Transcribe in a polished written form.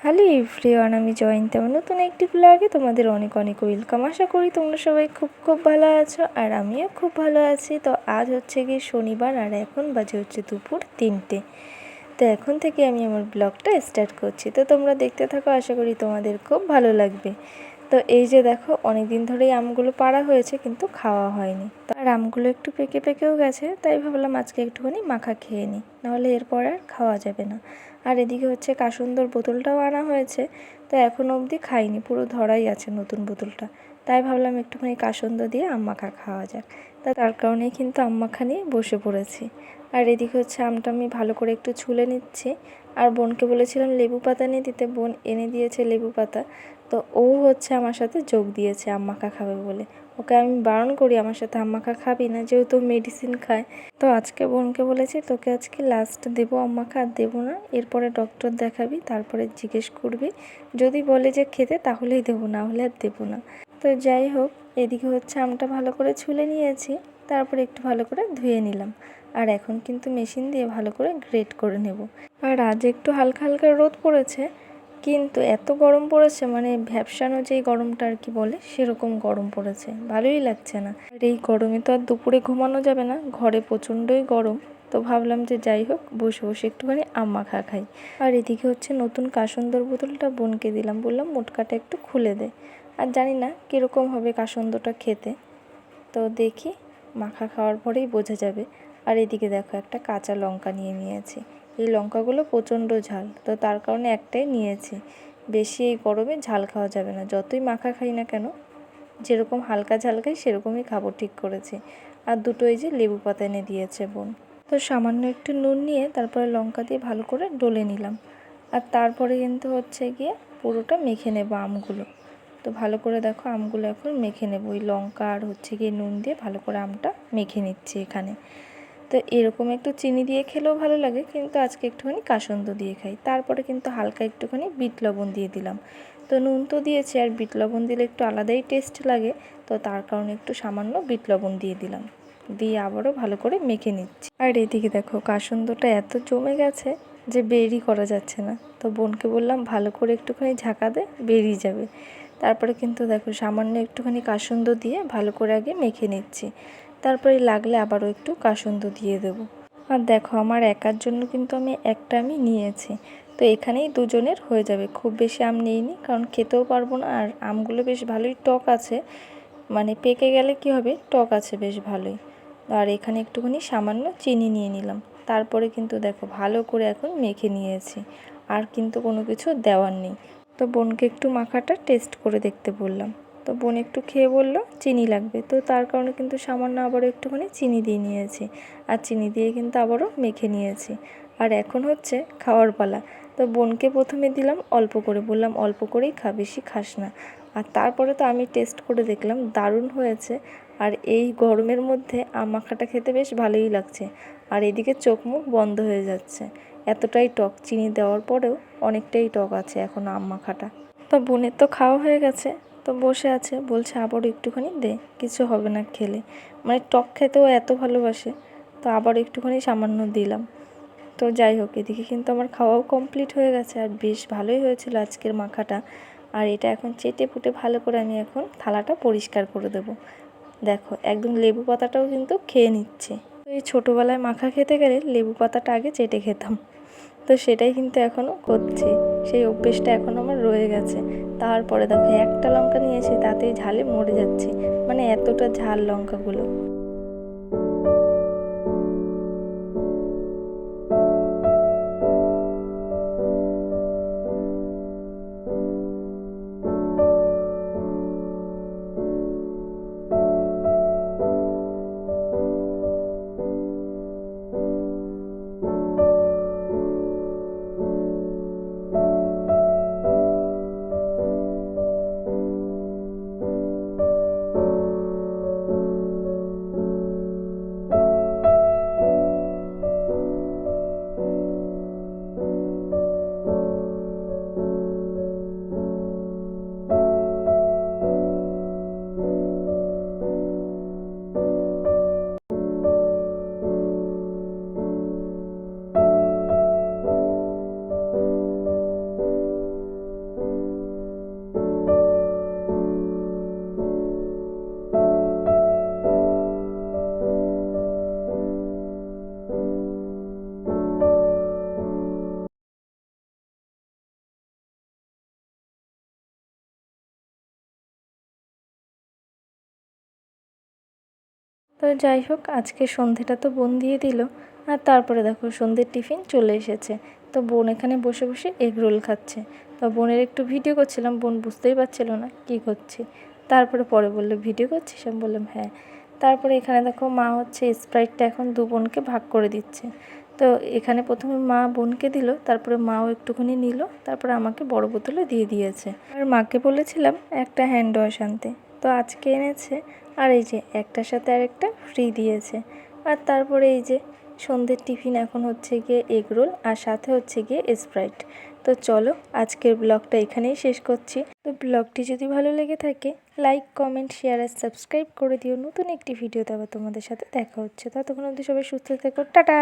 Hello everyone, আমি জয়ন্তী। আমার নতুন একটি ব্লগে তোমাদের অনেক অনেক ওয়েলকাম। আশা করি তোমরা সবাই খুব খুব ভালো আছো, আর আমিও খুব ভালো আছি। তো আজ হচ্ছে গিয়ে শনিবার, আর এখন বাজে হচ্ছে দুপুর 3টে। তো এখন থেকে আমি আমার ব্লগটা স্টার্ট করছি। তো তোমরা দেখতে থাকো, আশা করি তোমাদের খুব ভালো লাগবে। তো এই যে দেখো, অনেক দিন ধরেই আমগুলো পাড়া হয়েছে কিন্তু খাওয়া হয়নি। তো আর আমগুলো একটু পেকে পেকেও গেছে, তাই ভাবলাম আজকে একটুখানি মাখা খেয়ে নিই, নাহলে এরপর আর খাওয়া যাবে না। আর এদিকে হচ্ছে কাসুন্দর বোতলটাও আনা হয়েছে, তো এখনও অবধি খাইনি, পুরো ধরাই আছে নতুন বোতলটা। তাই ভাবলাম একটুখানি কাসুন্দ দিয়ে আম মাখা খাওয়া যাক। তার কারণেই কিন্তু আম মাখা নিয়ে বসে পড়েছি। আর এদিকে হচ্ছে আমটা আমি ভালো করে একটু ছুলে নিচ্ছি। আর বোনকে বলেছিলাম লেবু পাতা নিয়ে দিতে, বোন এনে দিয়েছে লেবু পাতা। তো ও হচ্ছে আমার সাথে যোগ দিয়েছে আম মাখা খাবে বলে। ওকে আমি বারণ করি আমার সাথে আম মাখা খাবি না, যেহেতু মেডিসিন খায়। তো আজকে বোনকে বলেছি, তোকে আজকে লাস্ট দেবো আম মাখা, আর দেবো না, এরপরে ডক্টর দেখাবি, তারপরে জিজ্ঞেস করবি, যদি বলে যে খেতে তাহলেই দেবো, না হলে আর দেবো না। তো যাই হোক, এদিকে হচ্ছে আমটা ভালো করে ছুলে নিয়েছি, তারপরে একটু ভালো করে ধুয়ে নিলাম। আর এখন কিন্তু মেশিন দিয়ে ভালো করে গ্রেট করে নেব। আর আজ একটু হালকা হালকা রোদ পড়েছে, কিন্তু এত গরম পড়েছে, মানে ভ্যাপসানো যেই গরমটা আর কি বলে, সেরকম গরম পড়েছে, ভালোই লাগছে না। আর এই গরমে তো আর দুপুরে ঘুমানো যাবে না, ঘরে প্রচণ্ডই গরম। তো ভাবলাম যে যাই হোক, বসে বসে একটুখানি আম মাখা খাই। আর এদিকে হচ্ছে নতুন কাসুন্দর বোতলটা বোনকে দিলাম, বললাম মোটকাটা একটু খুলে দে। আর জানি না কীরকম হবে কাসুন্দটা খেতে, তো দেখি, মাখা খাওয়ার পরেই বোঝা যাবে। আর এদিকে দেখো, একটা কাঁচা লঙ্কা নিয়ে নিয়েছি। এই লঙ্কাগুলো প্রচণ্ড ঝাল, তো তার কারণে একটাই নিয়েছি। বেশি এই গরমে ঝাল খাওয়া যাবে না, যতই মাখা খাই না কেন, যেরকম হালকা ঝাল খাই সেরকমই খাবো ঠিক করেছি। আর দুটো এই যে লেবু পাতা এনে দিয়েছে বোন। তো সামান্য একটু নুন নিয়ে তারপরে লঙ্কা দিয়ে ভালো করে ডলে নিলাম। আর তারপরে কিন্তু হচ্ছে গিয়ে পুরোটা মেখে নেব আমগুলো। তো ভালো করে দেখো, আমগুলো এখন মেখে নেব, ওই লঙ্কা আর হচ্ছে গিয়ে নুন দিয়ে ভালো করে আমটা মেখে নিচ্ছি এখানে। তো এরকম একটু চিনি দিয়ে খেলেও ভালো লাগে, কিন্তু আজকে একটুখানি কাসুন্দ দিয়ে খাই। তারপরে কিন্তু হালকা একটুখানি বিট লবণ দিয়ে দিলাম। তো নুন তো দিয়েছি, আর বিট লবণ দিলে একটু আলাদাই টেস্ট লাগে, তো তার কারণে একটু সামান্য বিট লবণ দিয়ে দিলাম, দিয়ে আবারও ভালো করে মেখে নিচ্ছি। আর এদিকে দেখো, কাসুন্দটা এত জমে গেছে যে বেরই করা যাচ্ছে না। তো বোনকে বললাম ভালো করে একটুখানি ঝাঁকা দে, বেরিয়ে যাবে। তারপরে কিন্তু দেখো, সামান্য একটুখানি কাসুন্দ দিয়ে ভালো করে আগে মেখে নিচ্ছি, তারপরে লাগলে আবারও একটু কাসুন্দ দিয়ে দেবো। আর দেখো, আমার একার জন্য কিন্তু আমি নিয়েছি, তো এখানেই দুজনের হয়ে যাবে, খুব বেশি আম নিইনি, কারণ খেতেও পারবো না। আর আমগুলো বেশ ভালোই টক আছে, মানে পেকে গেলে কি হবে, টক আছে বেশ ভালোই। আর এখানে একটুখানি সামান্য চিনি নিয়ে নিলাম। তারপরে কিন্তু দেখো, ভালো করে এখন মেখে নিয়েছি, আর কিন্তু কোনো কিছু দেওয়ার নেই। তো বোনকে একটু মাখাটা টেস্ট করে দেখতে বললাম, তো বোন একটু খেয়ে বলল চিনি লাগবে, তো তার কারণে কিন্তু সামান্য আবারও একটুখানি চিনি দিয়ে নিয়েছি। আর চিনি দিয়ে কিন্তু আবারও মেখে নিয়েছি। আর এখন হচ্ছে খাওয়ার পালা। তো বোনকে প্রথমে দিলাম অল্প করে, বললাম অল্প করেই খা, বেশি খাস না। আর তারপরে তো আমি টেস্ট করে দেখলাম, দারুণ হয়েছে। আর এই গরমের মধ্যে আম মাখাটা খেতে বেশ ভালোই লাগছে। আর এদিকে চোখ মুখ বন্ধ হয়ে যাচ্ছে, এতটাই টক, চিনি দেওয়ার পরেও অনেকটাই টক আছে এখন আম মাখাটা। তো বোনের তো খাওয়া হয়ে গেছে, তো বসে আছে, বলছে আবারও একটুখানি দে, কিছু হবে না খেলে, মানে টক খেতেও এত ভালোবাসে। তো আবার একটুখানি সামান্য দিলাম। তো যাই হোক, এদিকে কিন্তু আমার খাওয়াও কমপ্লিট হয়ে গেছে, আর বেশ ভালোই হয়েছিল আজকের মাখাটা। আর এটা এখন চেটে পুটে ভালো করে আমি এখন থালাটা পরিষ্কার করে দেবো। দেখো, একদম লেবু পাতাটাও কিন্তু খেয়ে নিচ্ছে। তো এই ছোটোবেলায় মাখা খেতে গেলে লেবু পাতাটা আগে চেটে খেতাম, তো সেটাই কিন্তু এখনও করছি, সেই অভ্যেসটা এখন আমার রয়ে গেছে। তারপরে দেখো, একটা লঙ্কা নিয়েছি, তাতেই ঝালে মরে যাচ্ছি, মানে এতটা ঝাল লঙ্কাগুলো। তো যাই হোক, আজকে সন্ধেটা তো বোন দিয়ে দিল। আর তারপরে দেখো সন্ধ্যের টিফিন চলে এসেছে। তো বোন এখানে বসে বসে এগ রোল খাচ্ছে। তো বোনের একটু ভিডিও করছিলাম, বোন বুঝতেই পারছিল না কী করছি। তারপরে পরে বললো, ভিডিও করছিস? আমি বললাম হ্যাঁ। তারপরে এখানে দেখো মা হচ্ছে স্প্রাইটটা এখন দু বোনকে ভাগ করে দিচ্ছে। তো এখানে প্রথমে মা বোনকে দিল, তারপরে মাও একটুখানি নিল, তারপরে আমাকে বড় বোতলে দিয়ে দিয়েছে। আর মাকে বলেছিলাম একটা হ্যান্ড ওয়াশ আনতে, তো আজকে এনেছে। আর এই যে একটার সাথে আরেকটা ফ্রি দিয়েছে। আর তারপরে এই যে সন্ধ্যের টিফিন এখন হচ্ছে গিয়ে এগ রোল, আর সাথে হচ্ছে গিয়ে স্প্রাইট। তো চলো আজকের ব্লগটা এখানেই শেষ করছি। তো ব্লগটি যদি ভালো লেগে থাকে লাইক, কমেন্ট, শেয়ার আর সাবস্ক্রাইব করে দিও। নতুন একটি ভিডিওতে আবার তোমাদের সাথে দেখা হচ্ছে। ততক্ষণ অবধি সবাই সুস্থ থেকো, টাটা।